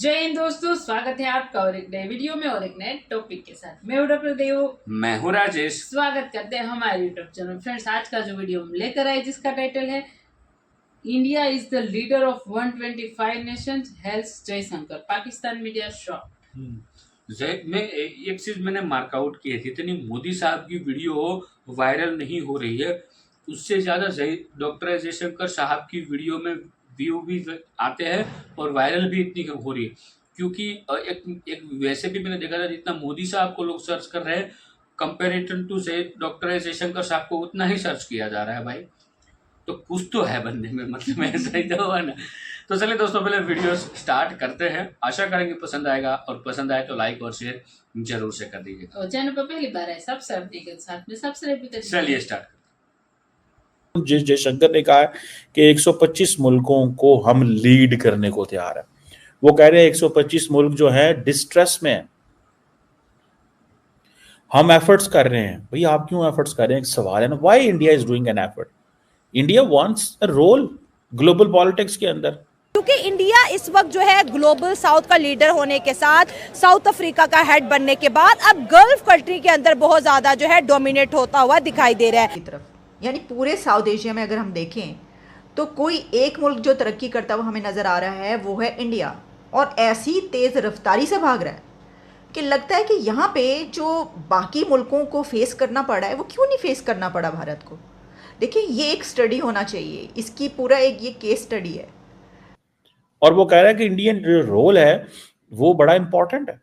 जय हिंद दोस्तों, स्वागत है आपका और एक नए वीडियो में और एक नए टॉपिक के साथ। मैं हूं डॉक्टर देव, मैं हूं राजेश। स्वागत करते हैं हमारे यूट्यूब चैनल। फ्रेंड्स, आज का जो वीडियो हम लेकर आए जिसका टाइटल है India is the leader of 125 Nations, health Jaishankar, Pakistan media shock. मैं एक चीज मैंने मार्कआउट की है, जितनी मोदी साहब की वीडियो वायरल नहीं हो रही है, उससे ज्यादा डॉक्टर जयशंकर साहब की वीडियो में व्यू भी आते हैं और वायरल भी इतनी हो रही है। क्योंकि एक वैसे भी मैंने देखा था, जितना मोदी साहब को लोग सर्च कर रहे हैं, कंपेरेटिव टू डॉक्टर जयशंकर साहब को उतना ही सर्च किया जा रहा है भाई। तो कुछ तो है बंदे में, मतलब ऐसा ही तो हुआ ना। तो चलिए दोस्तों, पहले वीडियो स्टार्ट करते हैं। आशा करेंगे पसंद आएगा, और पसंद आए तो लाइक और शेयर जरूर से कर दीजिएगा। और चैनल पर पहली बार है सब्सक्राइब के साथ में सब्सक्राइब भी कर दीजिए। चलिए स्टार्ट। जिस जयशंकर ने कहा है कि 125 मुल्कों को हम लीड करने को तैयार है। वो कह रहे हैं 125 मुल्क जो है डिस्ट्रेस में है, हम एफर्ट्स कर रहे हैं। भैया आप क्यों एफर्ट्स कर रहे हैं? एक सवाल है ना, why India is doing an effort? India wants a role global politics के अंदर, क्योंकि इंडिया इस वक्त जो है ग्लोबल साउथ का लीडर होने के साथ, साउथ अफ्रीका का हेड बनने के बाद अब गल्फ कंट्री के अंदर बहुत ज्यादा जो है डोमिनेट होता हुआ दिखाई दे रहा है की तरफ। यानी पूरे साउथ एशिया में अगर हम देखें तो कोई एक मुल्क जो तरक्की करता हुआ हमें नज़र आ रहा है वो है इंडिया, और ऐसी तेज़ रफ्तारी से भाग रहा है कि लगता है कि यहाँ पे जो बाकी मुल्कों को फेस करना पड़ा है वो क्यों नहीं फेस करना पड़ा भारत को। देखिए, ये एक स्टडी होना चाहिए, इसकी पूरा एक ये केस स्टडी है। और वो कह रहा है कि इंडियन जो रोल है वो बड़ा इंपॉर्टेंट है।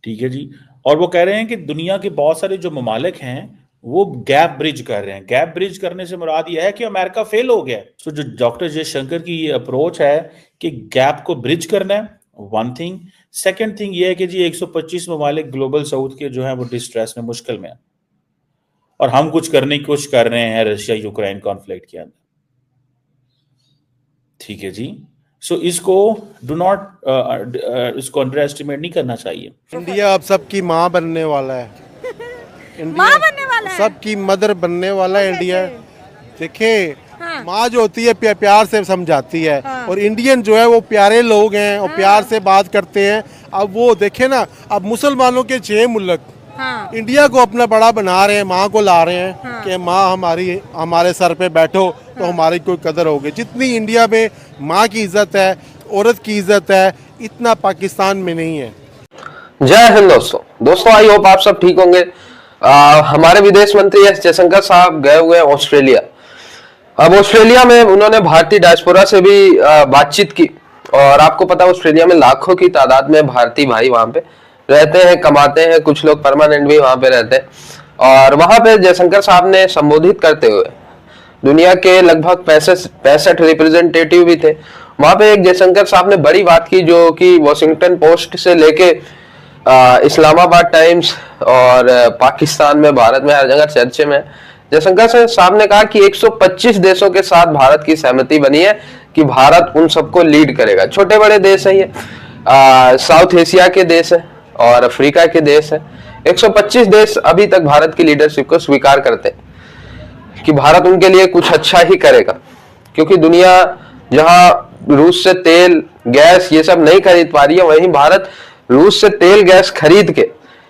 ठीक है जी। और वो कह रहे हैं कि दुनिया के बहुत सारे जो ममालिक हैं वो गैप ब्रिज कर रहे हैं। गैप ब्रिज करने से मुराद यह है कि अमेरिका फेल हो गया है। तो जो डॉक्टर जयशंकर की ये अप्रोच है कि गैप को ब्रिज करना है, वन थिंग। सेकंड थिंग ये है कि जी 125 ममालिक ग्लोबल साउथ के जो है वो डिस्ट्रेस में, मुश्किल में है, और हम कुछ करने की कोशिश कर रहे हैं रशिया यूक्रेन कॉन्फ्लिक्ट के अंदर। ठीक है जी। सो इसको डू नॉट इसको अंडर एस्टिमेट नहीं करना चाहिए। इंडिया अब सबकी माँ बनने वाला है। माँ बनने वाला है, सबकी मदर बनने वाला है इंडिया। देखिए, हाँ। माँ जो होती है प्यार से समझाती है, हाँ। और इंडियन जो है वो प्यारे लोग हैं और प्यार से बात करते हैं। अब वो देखे ना, अब मुसलमानों के 6 मुल्क हाँ। इंडिया को अपना बड़ा बना रहे हैं, माँ को ला रहे हैं। हाँ। कि माँ हमारे सर पे बैठो तो हमारी कोई कदर होगी। जितनी इंडिया में माँ की इज्जत है, औरत की इज्जत है, इतना पाकिस्तान में नहीं है। जय हिंद दोस्तों, आई होप आप सब ठीक होंगे। हमारे विदेश मंत्री एस जयशंकर साहब गए हुए हैं ऑस्ट्रेलिया। अब ऑस्ट्रेलिया में उन्होंने भारतीय डायस्पोरा से भी बातचीत की, और आपको पता है ऑस्ट्रेलिया में लाखों की तादाद में भारतीय भाई वहां पे रहते हैं, कमाते हैं, कुछ लोग परमानेंट भी वहां पे रहते हैं। और वहां पे जयशंकर साहब ने संबोधित करते हुए, दुनिया के लगभग 65 रिप्रेजेंटेटिव भी थे वहां पे, एक जयशंकर साहब ने बड़ी बात की, जो कि वॉशिंगटन पोस्ट से लेके इस्लामाबाद टाइम्स और पाकिस्तान में, भारत में, हर जगह चर्चे में। जयशंकर साहब ने कहा कि 125 देशों के साथ भारत की सहमति बनी है कि भारत उन सबको लीड करेगा। छोटे बड़े देश हैं ये, साउथ एशिया के देश है और अफ्रीका के देश है। 125 देश अभी तक भारत की लीडरशिप को स्वीकार करते हैं कि भारत उनके लिए कुछ अच्छा ही करेगा। क्योंकि दुनिया जहां रूस से तेल, गैस ये सब नहीं खरीद पा रही है, वहीं भारत रूस से तेल गैस खरीद के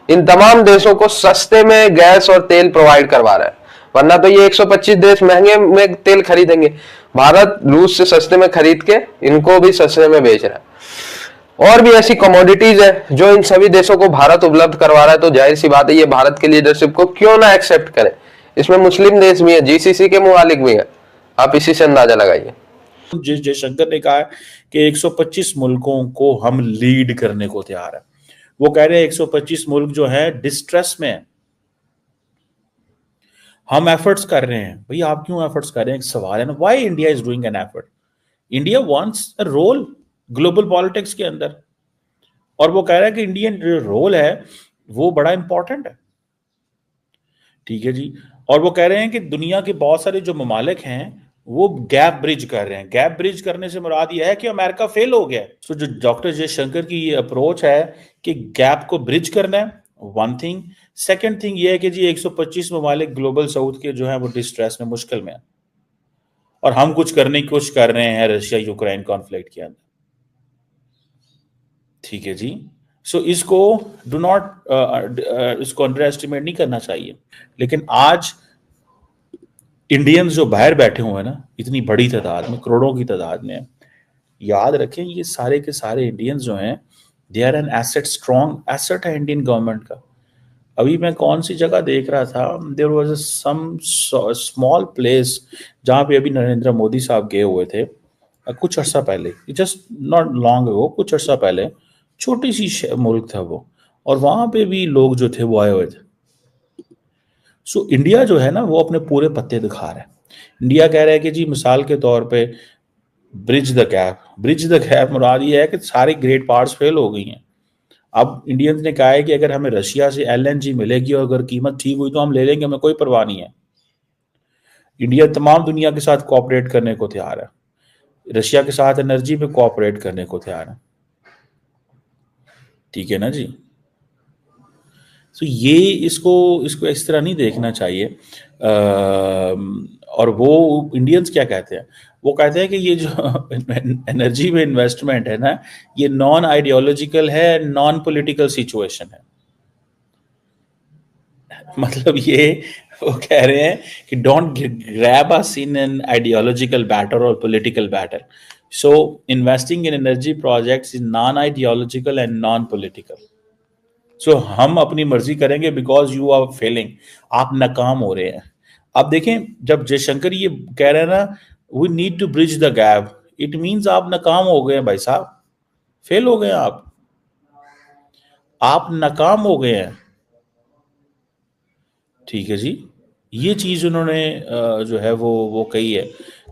इन तमाम देशों को सस्ते में गैस और तेल प्रोवाइड करवा रहा है। वरना तो ये 125 देश महंगे में तेल खरीदेंगे, भारत रूस से सस्ते में खरीद के इनको भी सस्ते में बेच रहा है। और भी ऐसी कमोडिटीज है जो इन सभी देशों को भारत उपलब्ध करवा रहा है। तो जाहिर सी बात है, ये भारत की लीडरशिप को क्यों ना एक्सेप्ट करें। इसमें मुस्लिम देश भी है, जीसीसी के मुमालिक भी है, आप इसी से अंदाजा लगाइए। जिस जयशंकर ने कहा है कि 125 मुल्कों को हम लीड करने को तैयार है। वो कह रहे हैं 125 मुल्क जो है डिस्ट्रेस में है, हम एफर्ट्स कर रहे हैं। भैया आप क्यों एफर्ट्स कर रहे हैं? एक सवाल है ना, why India is doing an effort? India wants a role global politics के अंदर, और वो कह रहा है कि इंडियन जो रोल है वो बड़ा इंपॉर्टेंट है। ठीक है जी। और वो कह रहे हैं कि दुनिया के बहुत सारे जो ममालिक हैं वो गैप ब्रिज कर रहे हैं। गैप ब्रिज करने से मुराद यह है कि अमेरिका फेल हो गया है। तो जो डॉक्टर जयशंकर की ये अप्रोच है कि गैप को ब्रिज करना है, वन थिंग। सेकंड थिंग ये है कि जी 125 ममालिक ग्लोबल साउथ के जो है वो डिस्ट्रेस में, मुश्किल में है, और हम कुछ करने की कोशिश कर रहे हैं रशिया यूक्रेन कॉन्फ्लिक्ट के अंदर। ठीक है जी। सो इसको डू नॉट इसको अंडर एस्टिमेट नहीं करना चाहिए। लेकिन आज इंडियंस जो बाहर बैठे हुए हैं ना, इतनी बड़ी तादाद में, करोड़ों की तादाद में, याद रखें ये सारे के सारे इंडियंस जो हैं, they are an asset, strong asset है इंडियन गवर्नमेंट का। अभी मैं कौन सी जगह देख रहा था, there was some small place जहाँ पे अभी नरेंद्र मोदी साहब गए हुए थे कुछ अर्सा पहले, जस्ट नॉट लॉन्ग अगो, कुछ अर्सा पहले, छोटी सी मुल्क था वो, और वहां पे भी लोग जो थे वो आए हुए थे। सो इंडिया जो है ना वो अपने पूरे पत्ते दिखा रहा है। इंडिया कह रहा है कि जी मिसाल के तौर पे bridge the gap, bridge the gap मुराद ये है कि सारी ग्रेट पार्ट्स फेल हो गई हैं। अब इंडियंस ने कहा है कि अगर हमें रशिया से एलएनजी मिलेगी और अगर कीमत ठीक हुई तो हम ले लेंगे, हमें कोई परवाह नहीं है। इंडिया तमाम दुनिया के साथ कोऑपरेट करने को तैयार है, रशिया के साथ एनर्जी पे कोऑपरेट करने को तैयार है। ठीक है ना जी। तो ये इसको इसको इस तरह नहीं देखना चाहिए। और वो इंडियंस क्या कहते हैं, वो कहते हैं कि ये जो एनर्जी में इन्वेस्टमेंट है ना, ये नॉन आइडियोलॉजिकल है, नॉन पॉलिटिकल सिचुएशन है। मतलब ये वो कह रहे हैं कि don't grab us in an ideological battle और political battle. So investing in energy projects is non ideological and non political. So हम अपनी मर्जी करेंगे बिकॉज यू आर फेलिंग, आप नाकाम हो रहे हैं। अब देखें, जब जयशंकर ये कह रहे हैं ना we need to bridge the gap, it means आप नाकाम हो गए हैं भाई साहब, फेल हो गए हैं आप नाकाम हो गए हैं। ठीक है जी, ये चीज उन्होंने जो है वो कही है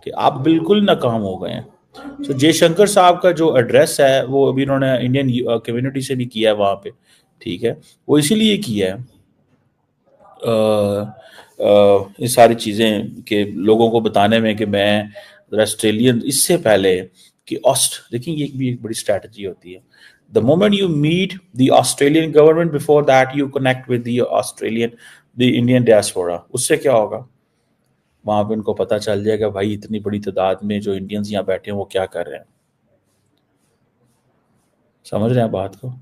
कि आप बिल्कुल नाकाम हो गए हैं। तो जयशंकर साहब का जो एड्रेस है वो अभी उन्होंने इंडियन कम्युनिटी से भी किया है वहां पे। ठीक है, वो इसीलिए किया है ये सारी चीजें के लोगों को बताने में कि मैं ऑस्ट्रेलियन, इससे पहले कि देखिए ये भी एक बड़ी स्ट्रैटेजी होती है। The moment you meet the Australian government, before that you connect with the Indian diaspora. उससे क्या होगा, वहां पे उनको पता चल जाएगा भाई इतनी बड़ी तादाद में जो इंडियंस यहाँ बैठे हैं वो क्या कर रहे हैं। समझ रहे हैं बात को।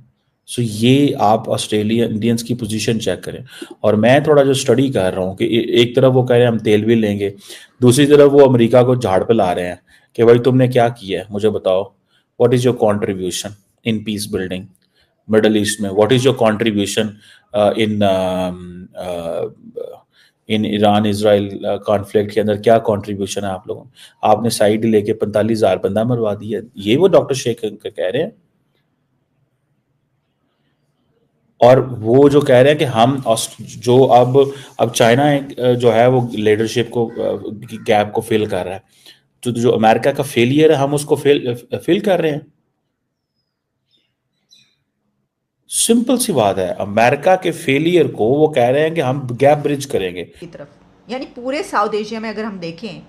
सो ये आप ऑस्ट्रेलिया इंडियंस की पोजीशन चेक करें। और मैं थोड़ा जो स्टडी कर रहा हूँ कि एक तरफ वो कह रहे हैं हम तेल भी लेंगे, दूसरी तरफ वो अमेरिका को झाड़ पे ला रहे हैं कि भाई तुमने क्या किया है मुझे बताओ, what is your contribution in peace building Middle East में, what is your contribution in Iran Israel conflict के अंदर, क्या कंट्रीब्यूशन है आप लोगों, आपने साइड लेके 45,000 बंदा मरवा दिया। ये वो डॉक्टर शेख कह रहे हैं। और वो जो कह रहे हैं कि हम जो अब चाइना जो है वो लीडरशिप को गैप को फिल कर रहा है, तो जो अमेरिका का फेलियर है हम उसको फिल कर रहे हैं। सिंपल सी बात है, अमेरिका के फेलियर को वो कह रहे हैं कि हम गैप ब्रिज करेंगे की तरफ। यानी पूरे साउथ एशिया में अगर हम देखें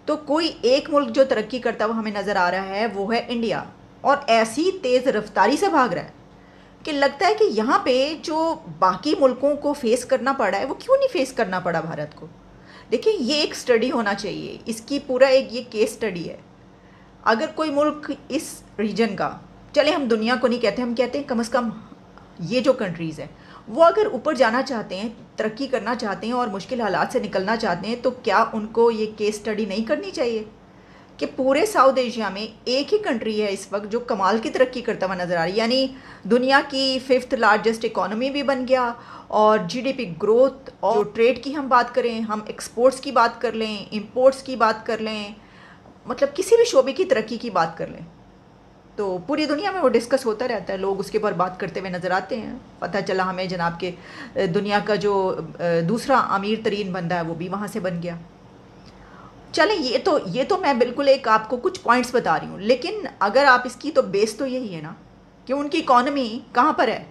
तो कोई एक मुल्क जो तरक्की करता हुआ हमें नज़र आ रहा है वो है इंडिया, और ऐसी तेज़ रफ्तारी से भाग रहा है कि लगता है कि यहाँ पे जो बाकी मुल्कों को फेस करना पड़ा है वो क्यों नहीं फेस करना पड़ा भारत को। देखिए ये एक स्टडी होना चाहिए, इसकी पूरा एक ये केस स्टडी है। अगर कोई मुल्क इस रीजन का, चले हम दुनिया को नहीं कहते, हम कहते हैं कम से कम ये जो कंट्रीज़ हैं वो अगर ऊपर जाना चाहते हैं, तरक्की करना चाहते हैं और मुश्किल हालात से निकलना चाहते हैं, तो क्या उनको ये केस स्टडी नहीं करनी चाहिए कि पूरे साउथ एशिया में एक ही कंट्री है इस वक्त जो कमाल की तरक्की करता हुआ नज़र आ रही है। यानी दुनिया की 5th लार्जेस्ट इकॉनमी भी बन गया, और जीडीपी ग्रोथ, और जो ट्रेड की हम बात करें, हम एक्सपोर्ट्स की बात कर लें, इंपोर्ट्स की बात कर लें, मतलब किसी भी शोबे की तरक्की की बात कर लें, तो पूरी दुनिया में वो डिस्कस होता रहता है, लोग उसके ऊपर बात करते हुए नज़र आते हैं। पता चला हमें जनाब के दुनिया का जो दूसरा अमीर तरीन बंदा है वो भी वहाँ से बन गया। चलें, ये तो मैं बिल्कुल एक आपको कुछ पॉइंट्स बता रही हूँ, लेकिन अगर आप इसकी तो बेस तो यही है ना कि उनकी इकॉनमी कहाँ पर है,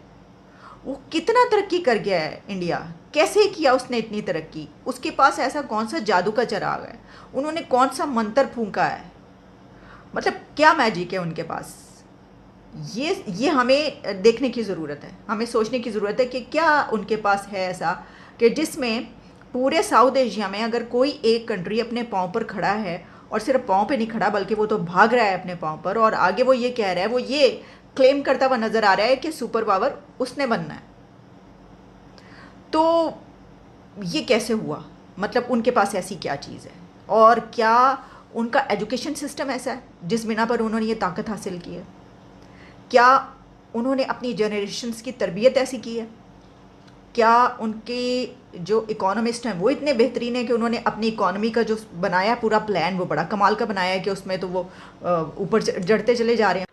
वो कितना तरक्की कर गया है इंडिया, कैसे किया उसने इतनी तरक्की, उसके पास ऐसा कौन सा जादू का चिराग है, उन्होंने कौन सा मंत्र फूंका है, मतलब क्या मैजिक है उनके पास। ये हमें देखने की ज़रूरत है, हमें सोचने की ज़रूरत है कि क्या उनके पास है ऐसा कि जिसमें पूरे साउथ एशिया में अगर कोई एक कंट्री अपने पाँव पर खड़ा है, और सिर्फ पाँव पे नहीं खड़ा बल्कि वो तो भाग रहा है अपने पाँव पर, और आगे वो ये कह रहा है, वो ये क्लेम करता हुआ नजर आ रहा है कि सुपर पावर उसने बनना है। तो ये कैसे हुआ? मतलब उनके पास ऐसी क्या चीज़ है, और क्या उनका एजुकेशन सिस्टम ऐसा है जिस बिना पर उन्होंने ये ताकत हासिल की है? क्या उन्होंने अपनी जनरेशन्स की तरबियत ऐसी की है? क्या उनके जो इकोनॉमिस्ट हैं वो इतने बेहतरीन है कि उन्होंने अपनी इकोनॉमी का जो बनाया पूरा प्लान वो बड़ा कमाल का बनाया है कि उसमें तो वो ऊपर जड़ते चले जा रहे हैं।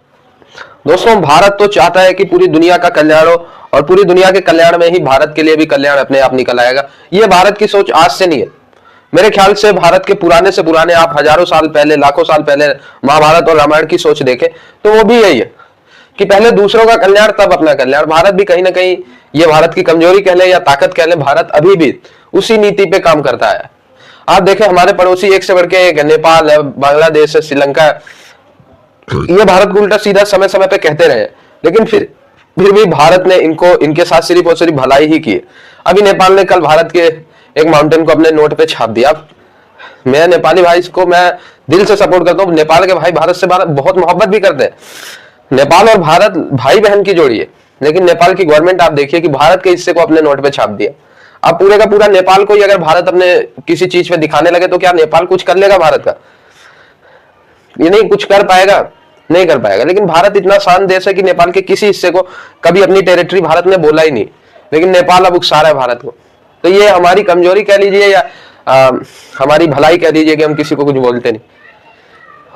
दोस्तों, भारत तो चाहता है कि पूरी दुनिया का कल्याण हो, और पूरी दुनिया के कल्याण में ही भारत के लिए भी कल्याण अपने आप निकल आएगा। ये भारत की सोच आज से नहीं है। मेरे ख्याल से भारत के पुराने से पुराने, आप हजारों साल पहले, लाखों साल पहले महाभारत और रामायण की सोच देखें तो वो भी यही है कि पहले दूसरों का कल्याण तब अपना कल्याण। भारत भी कहीं ना कहीं, ये भारत की कमजोरी कह लें या ताकत कह लें, भारत अभी भी उसी नीति पे काम करता है। आप देखें, हमारे पड़ोसी एक से बढ़ के एक, नेपाल है, बांग्लादेश है, श्रीलंका है, ये भारत को उल्टा सीधा समय समय पे कहते रहे, लेकिन फिर भी भारत ने इनके साथ सिर्फ और सिर्फ भलाई ही की। अभी नेपाल ने कल भारत के एक माउंटेन को अपने नोट पे छाप दिया। मैं नेपाली भाई को मैं दिल से सपोर्ट करता हूँ। नेपाल के भाई भारत से बहुत मोहब्बत भी करते हैं। नेपाल और भारत भाई बहन की जोड़ी है, लेकिन नेपाल की गवर्नमेंट आप देखिए कि भारत के हिस्से को अपने नोट पे छाप दिया। अब पूरे का पूरा नेपाल को ही अगर भारत अपने किसी चीज पे दिखाने लगे तो क्या नेपाल कुछ कर लेगा भारत का? ये नहीं कुछ कर पाएगा, नहीं कर पाएगा। लेकिन भारत इतना शांत देश है कि नेपाल के किसी हिस्से को कभी अपनी टेरिटरी भारत ने बोला ही नहीं, लेकिन नेपाल अब उकसा रहा है भारत को। तो ये हमारी कमजोरी कह लीजिए या हमारी भलाई कह लीजिए कि हम किसी को कुछ बोलते नहीं।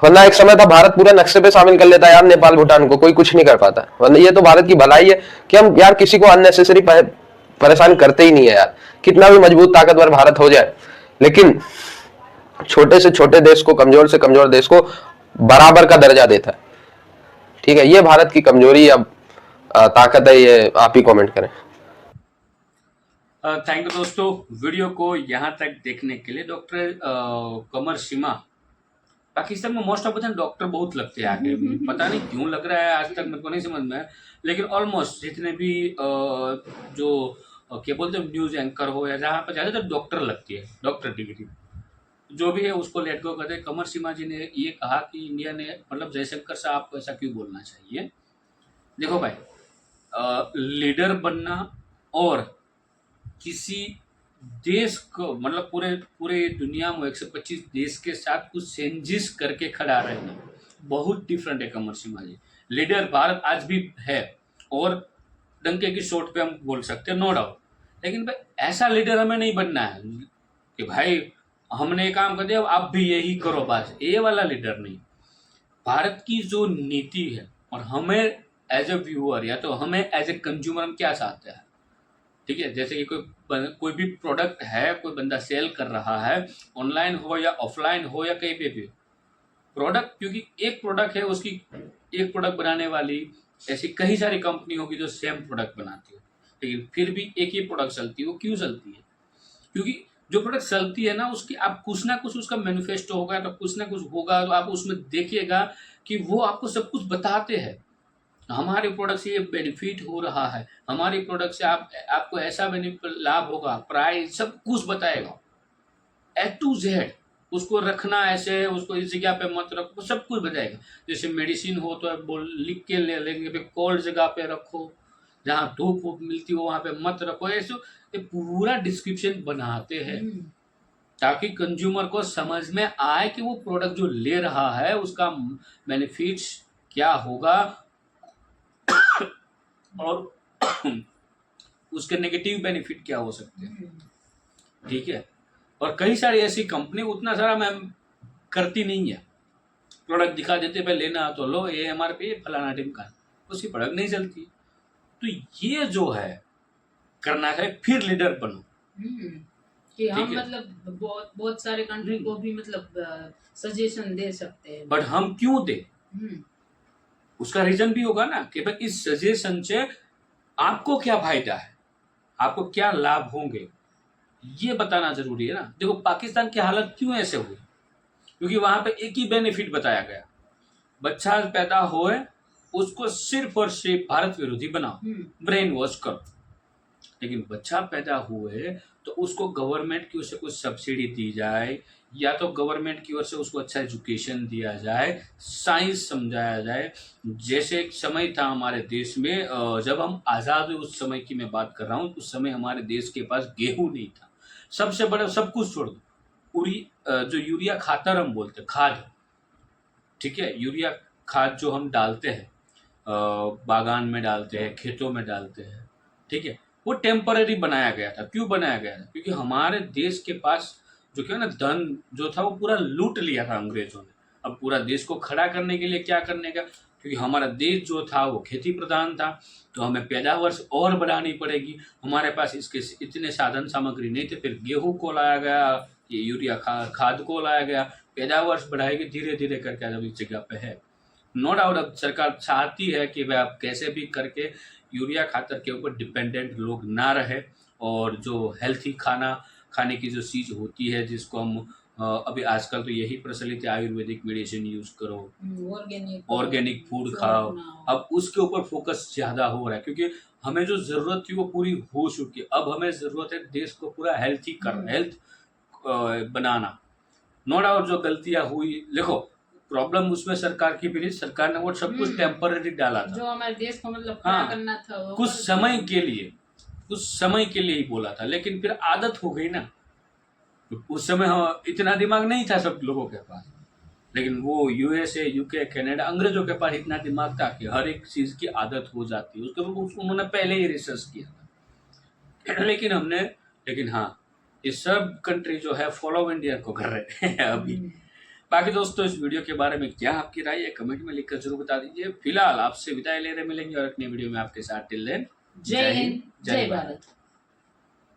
वरना एक समय था भारत पूरा नक्शे पे शामिल कर लेता है यार नेपाल भूटान को, कोई कुछ नहीं कर पाता। वरना ये तो भारत की भलाई है कि हम यार किसी को अननेसेसरी परेशान करते ही नहीं है यार। कितना भी मजबूत ताकतवर भारत हो जाए, लेकिन छोटे से छोटे देश को, कमजोर से कमजोर देश को बराबर का दर्जा देता है। ठीक है, ये भारत की कमजोरी या ताकत है, ये आप ही कमेंट करें। थैंक यू दोस्तों, वीडियो को यहाँ तक देखने के लिए। डॉक्टर कमर सीमा, पाकिस्तान में मोस्ट ऑफ द डॉक्टर बहुत लगते हैं आगे, पता नहीं क्यों लग रहा है, आज तक मेरे को नहीं समझ में आया। लेकिन ऑलमोस्ट जितने भी जो क्या बोलते हैं न्यूज एंकर हो या जहाँ पर ज़्यादातर डॉक्टर लगती है, डॉक्टर डिग्री जो भी है उसको लेट गो करते। कमर सीमा जी ने ये कहा कि इंडिया ने, मतलब जयशंकर साहब को ऐसा क्यों बोलना चाहिए। देखो भाई, लीडर बनना और किसी देश को, मतलब पूरे दुनिया में 125 देश के साथ कुछ चेंजेस करके खड़ा रहना बहुत डिफरेंट है। कमर सीमा जी लीडर भारत आज भी है और डंके की चोट पे हम बोल सकते हैं, नो डाउट। लेकिन भाई ऐसा लीडर हमें नहीं बनना है कि भाई हमने काम कर दिया आप भी यही करो, बस ये वाला लीडर नहीं। भारत की जो नीति है, और हमें एज ए व्यूअर या तो हमें एज ए कंज्यूमर हम क्या चाहते हैं, ठीक है। जैसे कि कोई भी प्रोडक्ट है, कोई बंदा सेल कर रहा है, ऑनलाइन हो या ऑफलाइन हो या कहीं पे भी प्रोडक्ट, क्योंकि एक प्रोडक्ट है, उसकी एक प्रोडक्ट बनाने वाली ऐसी कई सारी कंपनी होगी जो सेम प्रोडक्ट बनाती है, लेकिन फिर भी एक ही प्रोडक्ट चलती है। वो क्यों चलती है? क्योंकि जो प्रोडक्ट चलती है ना, उसकी आप कुछ ना कुछ उसका मैनिफेस्टो होगा, तो कुछ ना कुछ होगा, तो आप उसमें देखिएगा कि वो आपको सब कुछ बताते हैं। हमारे प्रोडक्ट से ये बेनिफिट हो रहा है, हमारे प्रोडक्ट से आपको ऐसा लाभ होगा, प्राइस सब कुछ बताएगा A to Z। उसको रखना ऐसे, उसको इस जगह पे मत रखो, सब कुछ बताएगा। जैसे मेडिसिन हो तो लिख के ले लेंगे, कोल्ड जगह पे रखो, जहाँ धूप वूप मिलती हो वहाँ पे मत रखो। ऐसे ये पूरा डिस्क्रिप्शन बनाते हैं ताकि कंज्यूमर को समझ में आए कि वो प्रोडक्ट जो ले रहा है उसका बेनिफिट्स क्या होगा और उसके नेगेटिव बेनिफिट क्या हो सकते हैं, ठीक है। और कई सारी ऐसी कंपनी उतना सारा मैम करती नहीं है, प्रोडक्ट दिखा देते पे लेना तो लो, ये हमारे पे फलाना टिमका, उसकी प्रोडक्ट नहीं चलती। तो ये जो है करना है, फिर लीडर बनो कि हम मतलब बहुत सारे कंट्री को भी मतलब सजेशन दे सकते हैं, बट हम क्यों दे, उसका रीजन भी होगा ना कि भाई इस सजेशन से आपको क्या फायदा है, आपको क्या लाभ होंगे, ये बताना जरूरी है ना। देखो पाकिस्तान की हालत क्यों ऐसे हुई, क्योंकि वहां पे एक ही बेनिफिट बताया गया, बच्चा पैदा होए उसको सिर्फ और सिर्फ भारत विरोधी बनाओ, ब्रेन वॉश करो, लेकिन बच्चा पैदा हुए तो उसको गवर्नमेंट की ओर से कुछ सब्सिडी दी जाए, या तो गवर्नमेंट की ओर से उसको अच्छा एजुकेशन दिया जाए, साइंस समझाया जाए। जैसे एक समय था हमारे देश में, जब हम आज़ाद हुए उस समय की मैं बात कर रहा हूँ, उस समय हमारे देश के पास गेहूं नहीं था। सबसे बड़ा, सब कुछ छोड़ दो, जो यूरिया खातर हम बोलते हैं, खाद, ठीक है, यूरिया खाद जो हम डालते हैं, बागान में डालते हैं, खेतों में डालते हैं, ठीक है, वो टेम्पररी बनाया गया था। क्यों बनाया गया था? क्योंकि हमारे देश के पास जो क्या ना, धन जो था वो पूरा लूट लिया था अंग्रेजों ने। अब पूरा देश को खड़ा करने के लिए क्या करने का, क्योंकि हमारा देश जो था वो खेती प्रधान था, तो हमें पैदावार और बढ़ानी पड़ेगी। हमारे पास इसके इतने साधन सामग्री नहीं थे। फिर गेहूं को लाया गया, ये यूरिया खाद को लाया गया, पैदावार बढ़ाएगी धीरे धीरे करके आज इस जगह पे है। नो डाउट अब सरकार चाहती है कि वह आप कैसे भी करके यूरिया खातर के ऊपर डिपेंडेंट लोग ना रहे, और जो हेल्थी खाने की जो चीज़ होती है, जिसको हम अभी आजकल तो यही प्रचलित है, आयुर्वेदिक मेडिसिन यूज करो, ऑर्गेनिक फूड खाओ, अब उसके ऊपर फोकस ज़्यादा हो रहा है। क्योंकि हमें जो ज़रूरत थी वो पूरी हो चुकी है। अब हमें ज़रूरत है देश को पूरा हेल्थी करना, हेल्थ बनाना। नो डाउट जो गलतियां हुई, देखो प्रॉब्लम उसमें सरकार की भी नहीं, सरकार ने वो सब कुछ टेम्पररी डाला था, जो हमारे देश को मतलब खड़ा हाँ, करना था वो कुछ समय के लिए ही बोला था, लेकिन फिर आदत हो गई ना। उस समय इतना दिमाग नहीं था सब लोगों के पास, लेकिन वो यूएसए, यूके, कनाडा, अंग्रेजों के पास इतना दिमाग था कि हर एक चीज की आदत हो जाती है। उसके उन्होंने पहले ही रिसर्च किया था। लेकिन हाँ, ये सब कंट्री जो है फॉलो इंडिया को कर रहे हैं अभी। बाकी दोस्तों, इस वीडियो के बारे में क्या आपकी राय है कमेंट में लिखकर जरूर बता दीजिए। फिलहाल आपसे विदाई ले रहे मिलेंगे और अगले वीडियो में आपके साथ। टिल देन, जय हिंद, जय भारत।